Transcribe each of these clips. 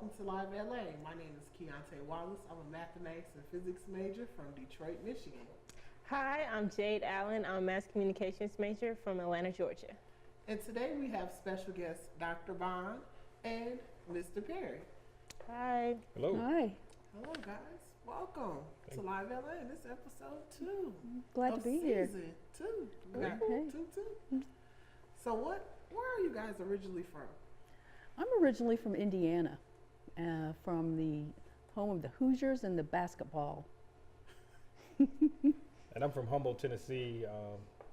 welcome to Live LA. My name is Keyontae Wallace. I'm a mathematics and physics major from Detroit, Michigan. Hi, I'm Jade Allen. I'm a mass communications major from Atlanta, Georgia. And today we have special guests Dr. Bond and Mr. Perry. Hi. Hello. Hi. Hello, guys. Welcome to Live LA. This is episode 2. Glad to be here. Season 2. We got Okay. 2. So where are you guys originally from? I'm originally from Indiana, from the home of the Hoosiers and the basketball. And I'm from Humboldt, Tennessee,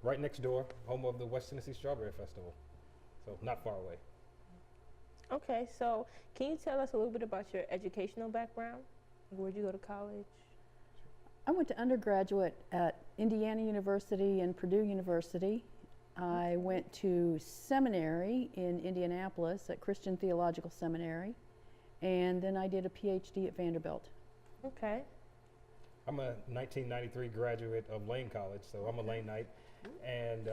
right next door, home of the West Tennessee Strawberry Festival. So not far away. Okay, so can you tell us a little bit about your educational background? Where'd you go to college? I went to undergraduate at Indiana University and Purdue University. I went to seminary in Indianapolis at Christian Theological Seminary, and then I did a PhD at Vanderbilt. Okay. I'm a 1993 graduate of Lane College, so I'm a Lanite. And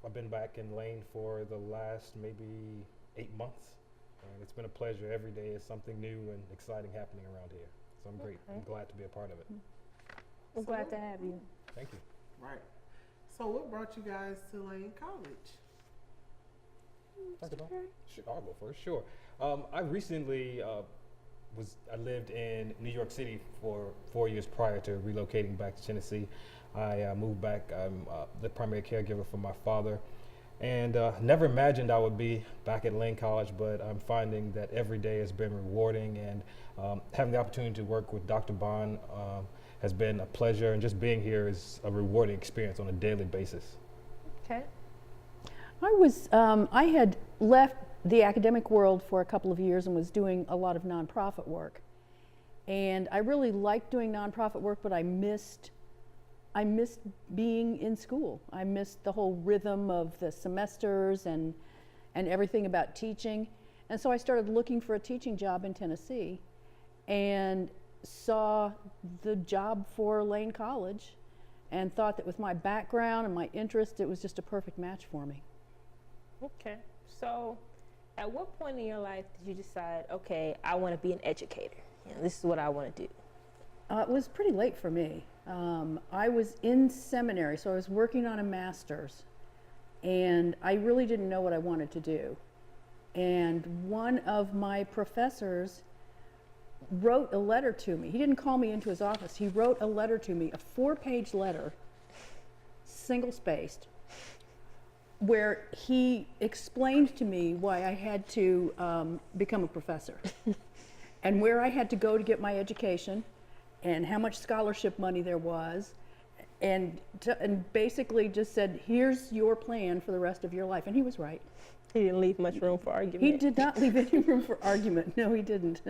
I've been back in Lane for the last maybe 8 months. And it's been a pleasure. Every day is something new and exciting happening around here. So I'm great. Okay. I'm glad to be a part of it. We're glad to have you. Thank you. Right. So what brought you guys to Lane College? Dr. Bond? Sure, I'll go first. Sure. I recently I lived in New York City for 4 years prior to relocating back to Tennessee. I moved back. I'm the primary caregiver for my father, and never imagined I would be back at Lane College. But I'm finding that every day has been rewarding, and having the opportunity to work with Dr. Bond has been a pleasure, and just being here is a rewarding experience on a daily basis. Okay. I had left the academic world for a couple of years and was doing a lot of nonprofit work. And I really liked doing nonprofit work, but I missed being in school. I missed the whole rhythm of the semesters and everything about teaching. And so I started looking for a teaching job in Tennessee and saw the job for Lane College and thought that with my background and my interest, it was just a perfect match for me. Okay. So at what point in your life did you decide, okay, I want to be an educator? This is what I want to do. It was pretty late for me. I was in seminary, so I was working on a master's, and I really didn't know what I wanted to do. And one of my professors wrote a letter to me. He didn't call me into his office. He wrote a letter to me, a 4-page letter, single-spaced, where he explained to me why I had to become a professor and where I had to go to get my education and how much scholarship money there was, and basically just said, here's your plan for the rest of your life. And he was right. He didn't leave much room for argument. He did not leave any room for argument. No, he didn't.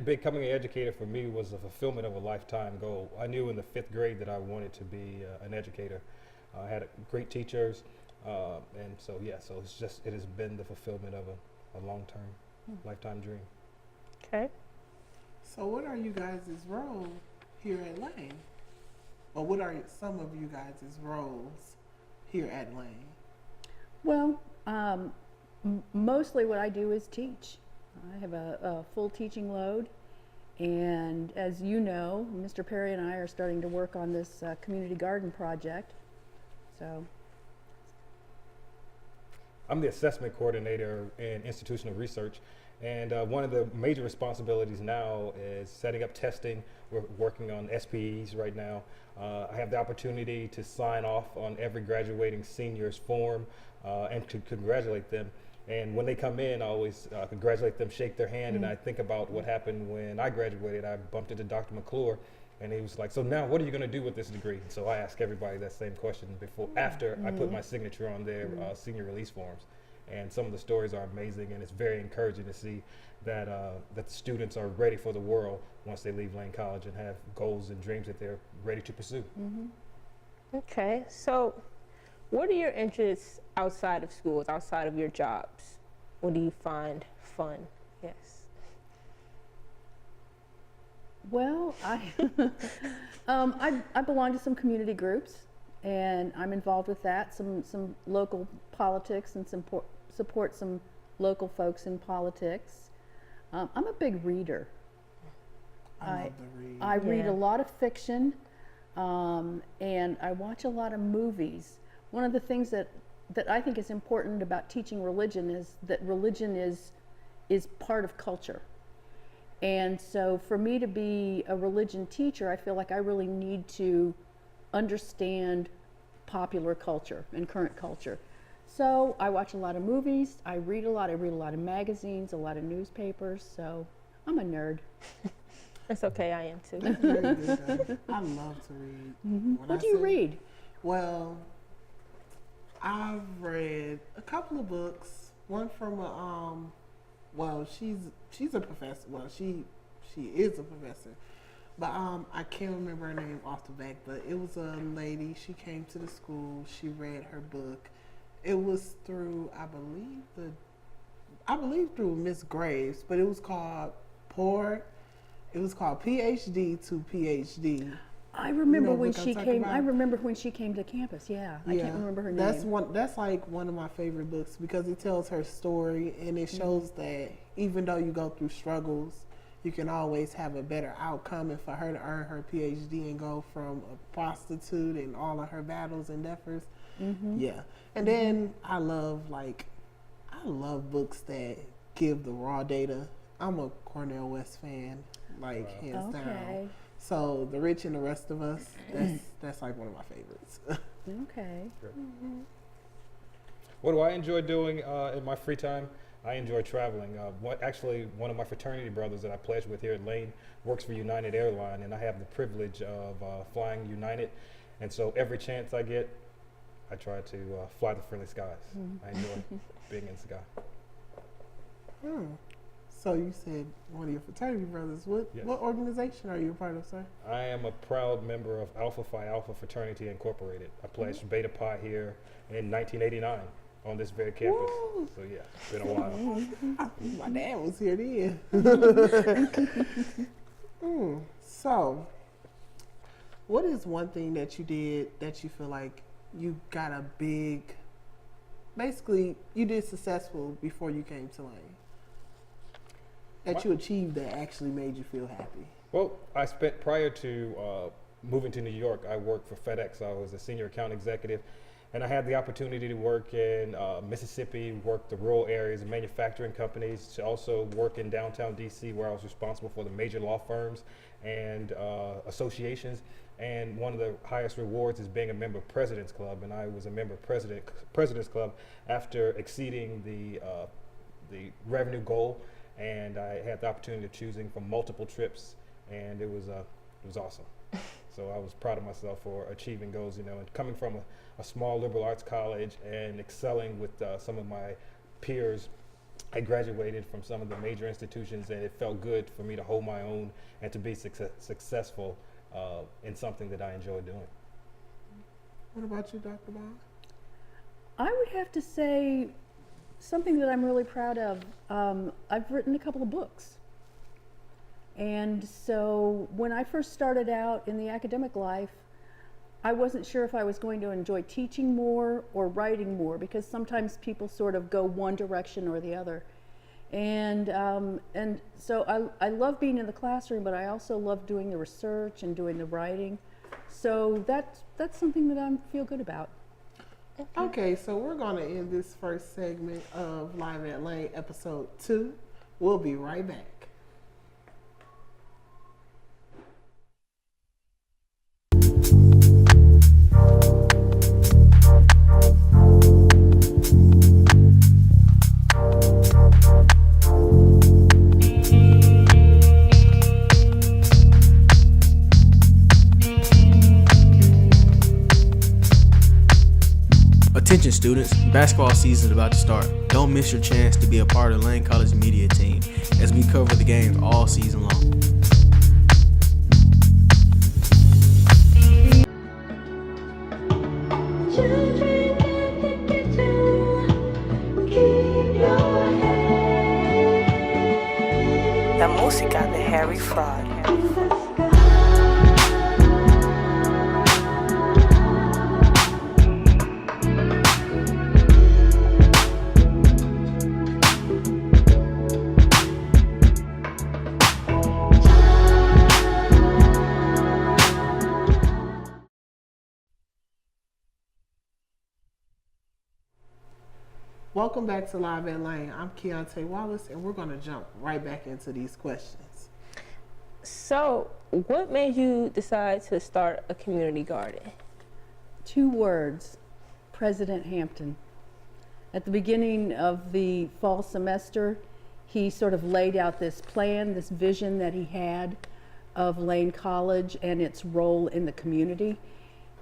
Becoming an educator for me was a fulfillment of a lifetime goal. I knew in the 5th grade that I wanted to be an educator. I had great teachers, and so it has been the fulfillment of a long-term, lifetime dream. Okay. So what are you guys' role here at Lane? Or what are some of you guys' roles here at Lane? Well, mostly what I do is teach. I have a full teaching load, and as you know, Mr. Perry and I are starting to work on this community garden project. So I'm the assessment coordinator in institutional research, and one of the major responsibilities now is setting up testing. We're working on SPEs right now. I have the opportunity to sign off on every graduating senior's form and to congratulate them. And when they come in, I always congratulate them, shake their hand, and I think about what happened when I graduated. I bumped into Dr. McClure, and he was like, so now what are you going to do with this degree? So I ask everybody that same question after I put my signature on their senior release forms. And some of the stories are amazing, and it's very encouraging to see that that the students are ready for the world once they leave Lane College and have goals and dreams that they're ready to pursue. Okay. So what are your interests outside of schools, outside of your jobs? What do you find fun? Yes. Well, I belong to some community groups, and I'm involved with that. Some local politics and support some local folks in politics. I'm a big reader. I love to read. I read Yeah. a lot of fiction, and I watch a lot of movies. One of the things that I think is important about teaching religion is that religion is part of culture. And so for me to be a religion teacher, I feel like I really need to understand popular culture and current culture. So I watch a lot of movies, I read a lot of magazines, a lot of newspapers, so I'm a nerd. That's okay, I am too. Very good, though. I love to read. When I What do you say- read? Well, I've read a couple of books. One from a well, she's a professor. Well, she is a professor, but I can't remember her name off the back. But it was a lady. She came to the school. She read her book. It was through I believe through Miss Graves, but it was called It was called PhD to PhD. I remember know when what I'm she talking came. about? I remember when she came to campus. Yeah, I can't remember her That's name. one. That's like one of my favorite books because it tells her story and it shows that even though you go through struggles, you can always have a better outcome. And for her to earn her PhD and go from a prostitute and all of her battles and efforts, yeah. And then I love books that give the raw data. I'm a Cornel West fan, like hands down. Okay. So The Rich and the Rest of Us, that's like one of my favorites. Okay. What do I enjoy doing in my free time? I enjoy traveling. Actually, one of my fraternity brothers that I pledged with here at Lane works for United Airlines, and I have the privilege of flying United. And so every chance I get, I try to fly the friendly skies. I enjoy being in the sky. So you said one of your fraternity brothers. Yes. What organization are you a part of, sir? I am a proud member of Alpha Phi Alpha Fraternity Incorporated. I pledged Beta Pi here in 1989 on this very campus. Woo! So yeah, it's been a while. My dad was here then. So, what is one thing that you did that you feel like you got a big, basically you did successful before you came to Lane? That you achieved that actually made you feel happy? Well, I spent prior to moving to New York, I worked for FedEx. I was a senior account executive, and I had the opportunity to work in Mississippi, work the rural areas of manufacturing companies, to also work in downtown DC, where I was responsible for the major law firms and associations. And one of the highest rewards is being a member of President's Club, and I was a member of President's Club after exceeding the revenue goal. And I had the opportunity of choosing from multiple trips, and it was awesome. So I was proud of myself for achieving goals, and coming from a small liberal arts college and excelling with some of my peers. I graduated from some of the major institutions, and it felt good for me to hold my own and to be successful in something that I enjoy doing. What about you, Dr. Bond? I would have to say something that I'm really proud of. I've written a couple of books. And so when I first started out in the academic life, I wasn't sure if I was going to enjoy teaching more or writing more, because sometimes people sort of go one direction or the other. And so I love being in the classroom, but I also love doing the research and doing the writing. So that's something that I feel good about. Okay, so we're going to end this first segment of Live at Lane episode 2. We'll be right back. Attention students, basketball season is about to start. Don't miss your chance to be a part of the Lane College media team as we cover the games all season long. La música de Harry Fraud. Welcome back to Live at Lane. I'm Keyontae Wallace, and we're going to jump right back into these questions. So, what made you decide to start a community garden? 2 words, President Hampton. At the beginning of the fall semester, he sort of laid out this plan, this vision that he had of Lane College and its role in the community.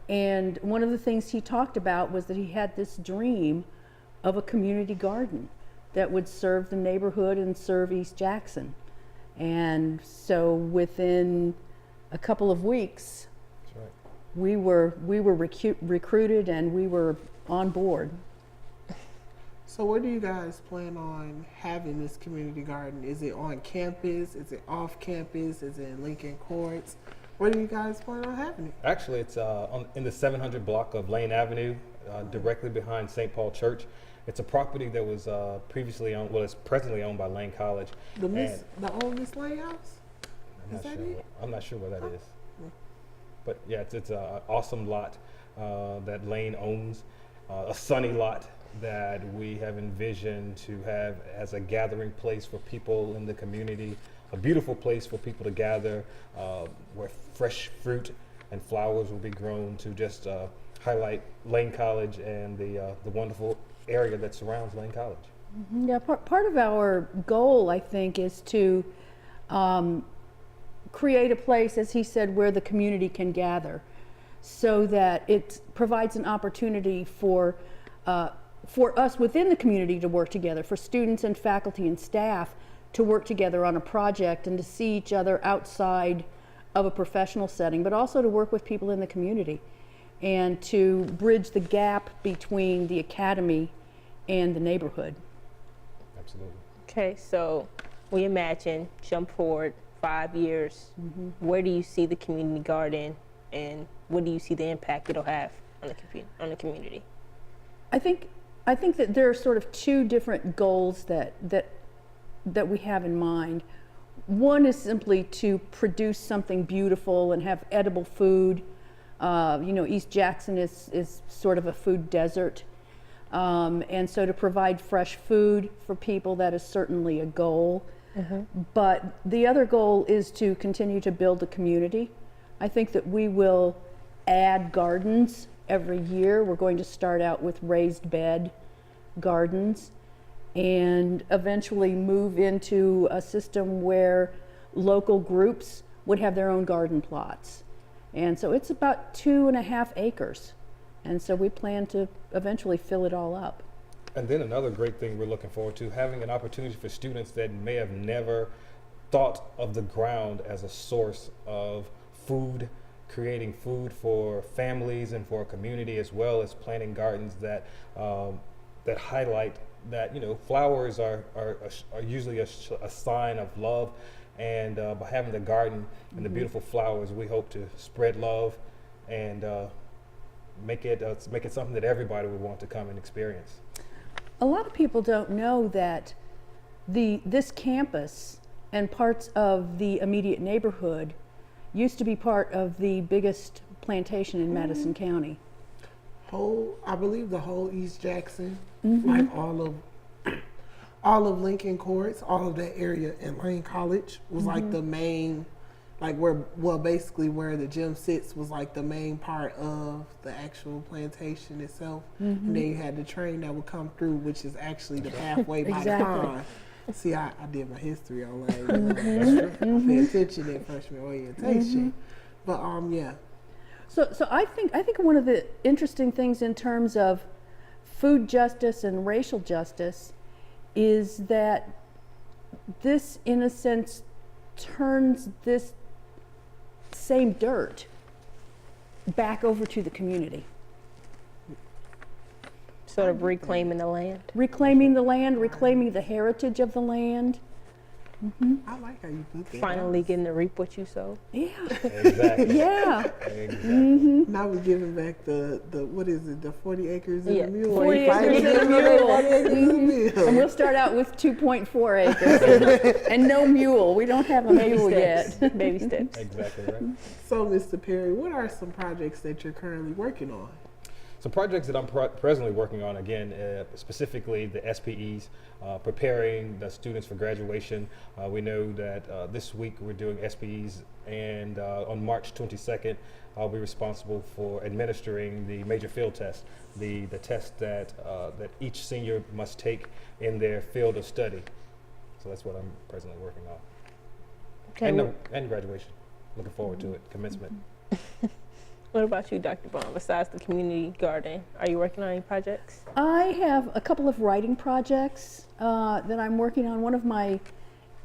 And one of the things he talked about was that he had this dream of a community garden that would serve the neighborhood and serve East Jackson. And so within a couple of weeks, That's right. we were recruited and we were on board. So where do you guys plan on having this community garden? Is it on campus? Is it off campus? Is it in Lincoln Courts? Where do you guys plan on having it? Actually, it's in the 700 block of Lane Avenue, directly behind St. Paul Church. It's a property that was previously owned, well, it's presently owned by Lane College. The old Miss Lane house? Is that it? I'm not sure where that is. But yeah, it's an awesome lot that Lane owns, a sunny lot that we have envisioned to have as a gathering place for people in the community, a beautiful place for people to gather, where fresh fruit and flowers will be grown to just highlight Lane College and the wonderful area that surrounds Lane College. Yeah, part of our goal, I think, is to create a place, as he said, where the community can gather, so that it provides an opportunity for us within the community to work together, for students and faculty and staff to work together on a project and to see each other outside of a professional setting, but also to work with people in the community and to bridge the gap between the academy and the neighborhood. Absolutely. Okay, so we imagine, jump forward 5 years, where do you see the community garden and what do you see the impact it'll have on the community? I think that there are sort of 2 different goals that we have in mind. One is simply to produce something beautiful and have edible food. East Jackson is sort of a food desert. And so to provide fresh food for people, that is certainly a goal. But the other goal is to continue to build a community. I think that we will add gardens every year. We're going to start out with raised bed gardens and eventually move into a system where local groups would have their own garden plots. And so it's about 2.5 acres. And so we plan to eventually fill it all up. And then another great thing we're looking forward to, having an opportunity for students that may have never thought of the ground as a source of food, creating food for families and for a community, as well as planting gardens that that highlight that flowers are usually a sign of love, and by having the garden and the beautiful flowers, we hope to spread love and make it something that everybody would want to come and experience. A lot of people don't know that this campus and parts of the immediate neighborhood used to be part of the biggest plantation in Madison County. I believe the whole East Jackson, like all of Lincoln Courts, all of that area in Lane College was like the main, basically where the gym sits was like the main part of the actual plantation itself. And then you had the train that would come through, which is actually the pathway by the pond. See, I did my history online. I pay attention in freshman orientation. But yeah. So I think one of the interesting things in terms of food justice and racial justice is that this, in a sense, turns this same dirt back over to the community. Sort of reclaiming the land. Reclaiming the land, reclaiming the heritage of the land. I like how you put that. Finally getting to reap what you sow. Yeah. Exactly. Yeah. Exactly. Now we're giving back the what is it, the 40 acres and Yeah, a mule. 40 acres and a mule. 40 acres and a mule. And we'll start out with 2.4 acres and no mule. We don't have a mule yet. Baby steps. Exactly right. So, Mr. Perry, what are some projects that you're currently working on? Some projects that I'm presently working on, again, specifically the SPEs, preparing the students for graduation. We know that this week we're doing SPEs, and on March 22nd, I'll be responsible for administering the major field test, the test that each senior must take in their field of study. So that's what I'm presently working on. Okay. And graduation. Looking forward to it, commencement. What about you, Dr. Bond? Besides the community garden, are you working on any projects? I have a couple of writing projects that I'm working on. One of my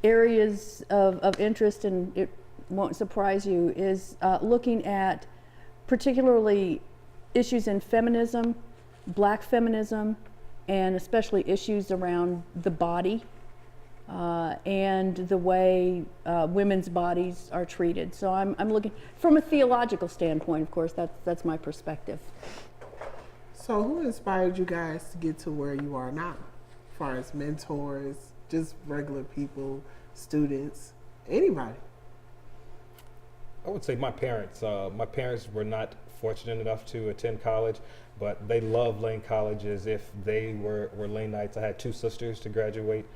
areas of interest, and it won't surprise you, is looking at particularly issues in feminism, black feminism, and especially issues around the body and the way women's bodies are treated. So I'm looking from a theological standpoint, of course, that's my perspective. So who inspired you guys to get to where you are now? As far as mentors, just regular people, students, anybody? I would say my parents. My parents were not fortunate enough to attend college, but they love Lane College as if they were Lane Knights. I had two sisters to graduate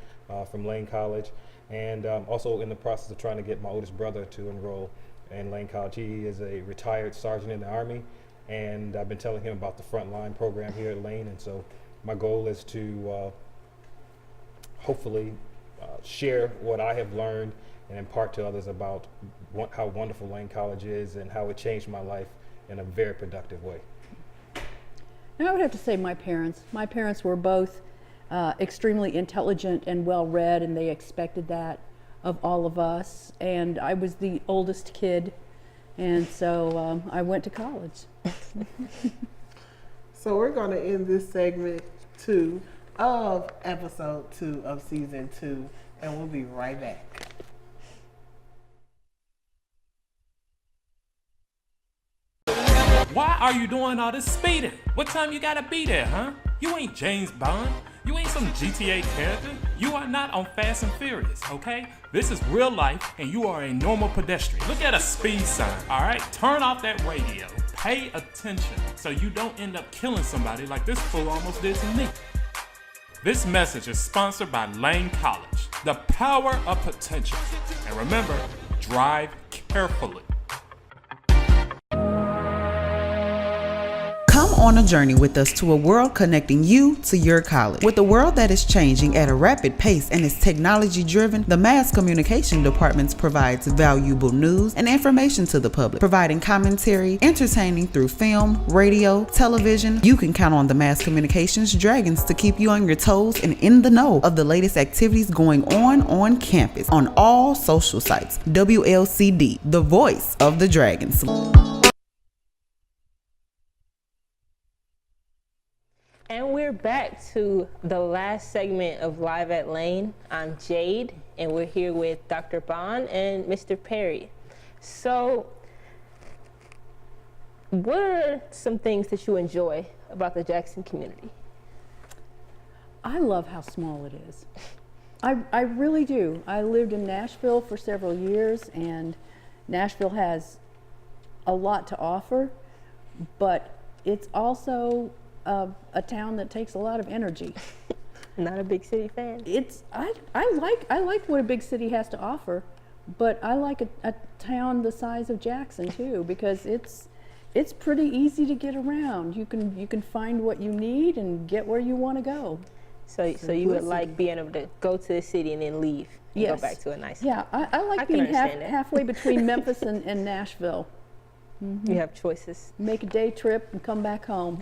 from Lane College, and also in the process of trying to get my oldest brother to enroll in Lane College. He is a retired sergeant in the Army, and I've been telling him about the Frontline program here at Lane, and so my goal is to hopefully share what I have learned and impart to others about how wonderful Lane College is and how it changed my life in a very productive way. And I would have to say my parents. My parents were both extremely intelligent and well-read, and they expected that of all of us. And I was the oldest kid, and so I went to college. So we're going to end this segment 2 of episode 2 of season 2, and we'll be right back. Why are you doing all this speeding? What time you gotta be there, huh? You ain't James Bond. You ain't some GTA character. You are not on Fast and Furious, okay? This is real life, and you are a normal pedestrian. Look at a speed sign, all right? Turn off that radio. Pay attention so you don't end up killing somebody like this fool almost did to me. This message is sponsored by Lane College, the power of potential. And remember, drive carefully. Come on a journey with us to a world connecting you to your college. With a world that is changing at a rapid pace and is technology driven, the Mass Communication Department provides valuable news and information to the public, providing commentary, entertaining through film, radio, television. You can count on the Mass Communications Dragons to keep you on your toes and in the know of the latest activities going on campus on all social sites. WLCD, the voice of the Dragons. And we're back to the last segment of Live at Lane. I'm Jade, and we're here with Dr. Bond and Mr. Perry. So, what are some things that you enjoy about the Jackson community? I love how small it is. I really do. I lived in Nashville for several years, and Nashville has a lot to offer, but it's also a town that takes a lot of energy. Not a big city fan? I like what a big city has to offer, but I like a town the size of Jackson too, because it's pretty easy to get around. You can find what you need and get where you want to go. So you would like being able to go to the city and then leave and Yes. go back to a nice Yeah, I like can being understand that. halfway between Memphis and Nashville. You have choices. Make a day trip and come back home.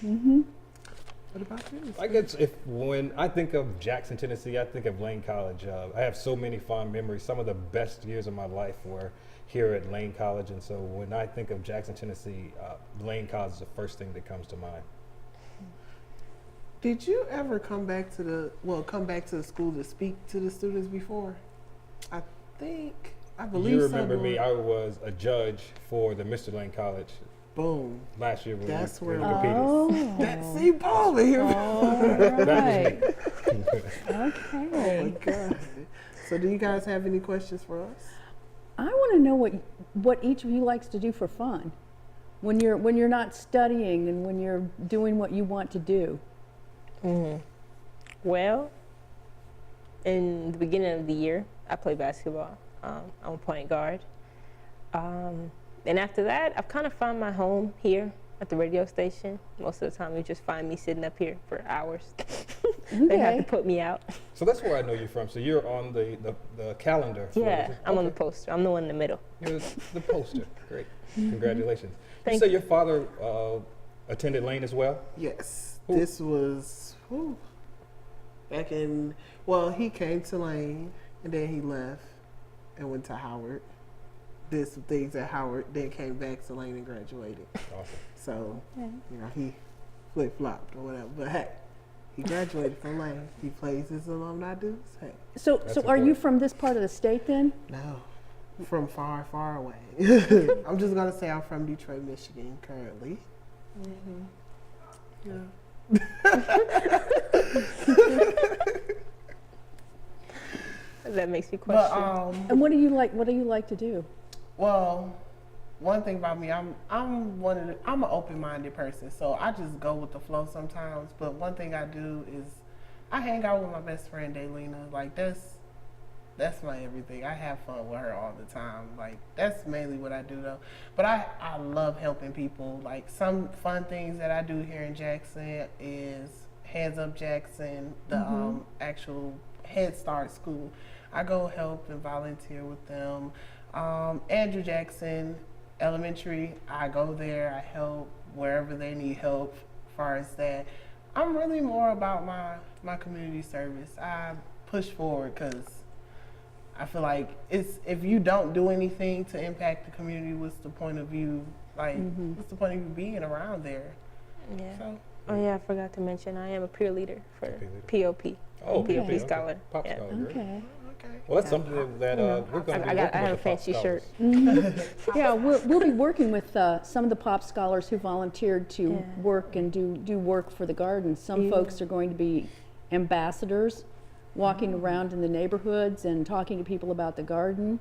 What about you? I guess when I think of Jackson, Tennessee, I think of Lane College. I have so many fond memories. Some of the best years of my life were here at Lane College, and so when I think of Jackson, Tennessee, Lane College is the first thing that comes to mind. Did you ever come back to the school to speak to the students before? I believe You so. remember me, I was a judge for the Mr. Lane College Boom. last year when That's we where competed. Oh, That's see Paul in here. That was me. Oh okay. my God. So do you guys have any questions for us? I want to know what each of you likes to do for fun. when you're not studying and when you're doing what you want to do? Well, in the beginning of the year, I play basketball. I'm a point guard. And after that, I've kind of found my home here at the radio station. Most of the time, you just find me sitting up here for hours. They have to put me out. So that's where I know you from. So you're on the calendar. Yeah, I'm on the poster. I'm the one in the middle. You're the poster. Great. Congratulations. Thank you say your father attended Lane as well? Yes. Who? This was back in, well, he came to Lane and then he left and went to Howard. Did some things at Howard, then came back to Lane and graduated. Awesome. So, you know, he flip-flopped or whatever. But hey, he graduated from Lane. He plays his alumni dues. Hey, So are you from this part of the state then? no, from far, far away. I'm just going to say I'm from Detroit, Michigan currently. That makes me question. But, And what do you like to do? well, one thing about me, I'm an open-minded person, so I just go with the flow sometimes. But one thing I do is I hang out with my best friend Daylena. Like that's my everything. I have fun with her all the time. Like that's mainly what I do though. But I love helping people. Like some fun things that I do here in Jackson is Hands Up Jackson, the actual Head Start school. I go help and volunteer with them. Andrew Jackson Elementary, I go there, I help wherever they need help as far as that. I'm really more about my community service. I push forward because I feel like if you don't do anything to impact the community, what's the point of you, what's the point of you being around there? Yeah. So, Oh yeah, I forgot to mention I am a peer leader for Peer POP. Oh, POP okay. scholar. Pop Yeah. scholar. Great. Okay. okay. Well, that's something that we're going to be I working have a with the Pop fancy Scholars. shirt. Yeah, we'll be working with some of the pop scholars who volunteered to work and do work for the garden. Some folks are going to be ambassadors, walking around in the neighborhoods and talking to people about the garden.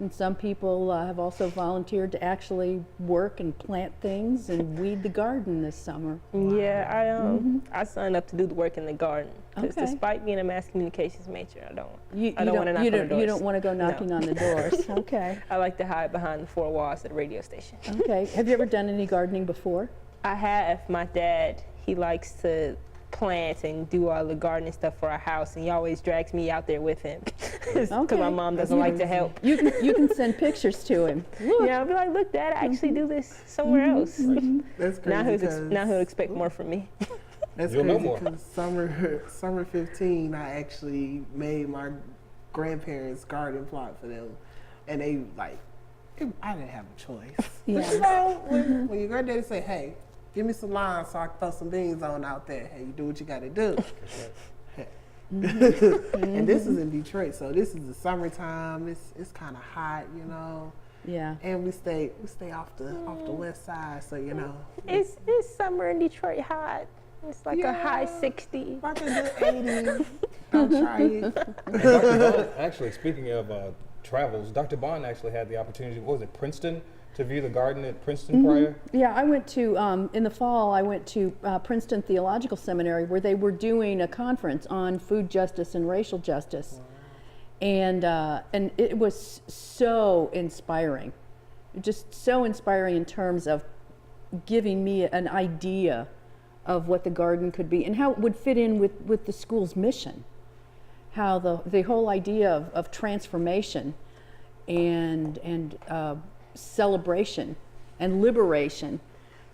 And some people have also volunteered to actually work and plant things and weed the garden this summer. Yeah, I signed up to do the work in the garden because Okay. despite being a mass communications major, I don't You want to knock on the doors. You don't want to go knocking No. on the doors. Okay. I like to hide behind the four walls of the radio station. Okay. Have you ever done any gardening before? I have. My dad, he likes to plant and do all the gardening stuff for our house, and he always drags me out there with him because Okay. my mom doesn't like to help. You can send pictures to him. Look. Yeah, I'll be like, look, Dad, I actually do this somewhere else. That's crazy. Now he'll expect more from me. That's You'll know crazy more. because summer 15, I actually made my grandparents' garden plot for them, and they I didn't have a choice. Yeah. So when your granddaddy say, "Hey, give me some lines so I can throw some beans on out there," hey, you do what you got to do. And this is in Detroit, so this is the summertime. It's kind of hot, you know. Yeah. And we stay off the west side, so you know. It's summer in Detroit hot. It's like a high 60. Like a good 80. Don't try it. Dr. Bond, actually, speaking of travels, Dr. Bond actually had the opportunity, what was it, Princeton, to view the garden at Princeton prior? Yeah, I went to, in the fall, I went to Princeton Theological Seminary where they were doing a conference on food justice and racial justice. Wow. And it was so inspiring. Just so inspiring in terms of giving me an idea of what the garden could be and how it would fit in with the school's mission. How the whole idea of transformation and celebration and liberation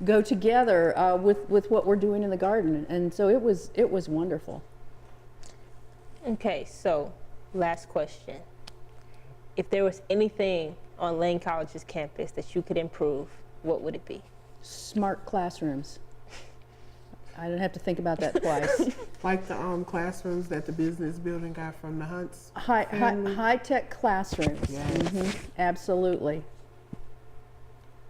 go together with what we're doing in the garden, and so it was wonderful. Okay, so last question. If there was anything on Lane College's campus that you could improve, what would it be? Smart classrooms. I didn't have to think about that twice. Like the classrooms that the business building got from the Hunts. High-tech classrooms. Yes. Absolutely.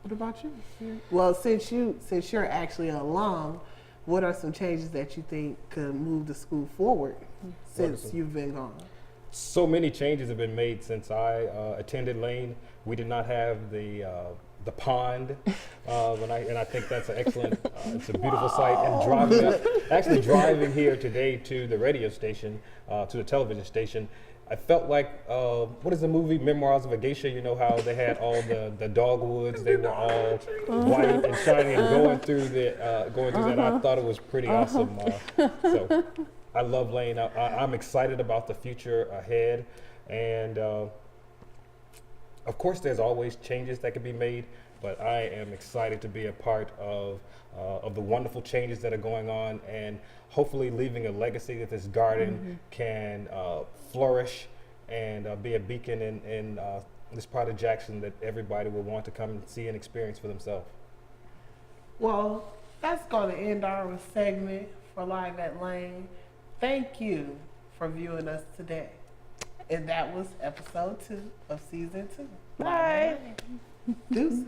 What about you? Well, since you're actually an alum, what are some changes that you think could move the school forward since you've been gone? So many changes have been made since I attended Lane. We did not have the the pond, and I think that's an excellent. It's a beautiful sight. And driving here today to the radio station, to the television station, I felt like what is the movie Memoirs of a Geisha? You know how they had all the dogwoods, they were all white and shiny, and going through that. I thought it was pretty awesome. So I love laying out. I'm excited about the future ahead, and of course, there's always changes that can be made. But I am excited to be a part of the wonderful changes that are going on, and hopefully leaving a legacy that this garden can flourish and be a beacon in this part of Jackson that everybody will want to come and see and experience for themselves. Well, that's going to end our segment for Live at Lane. Thank you for viewing us today. And that was episode 2 of season 2. Bye. Deuces.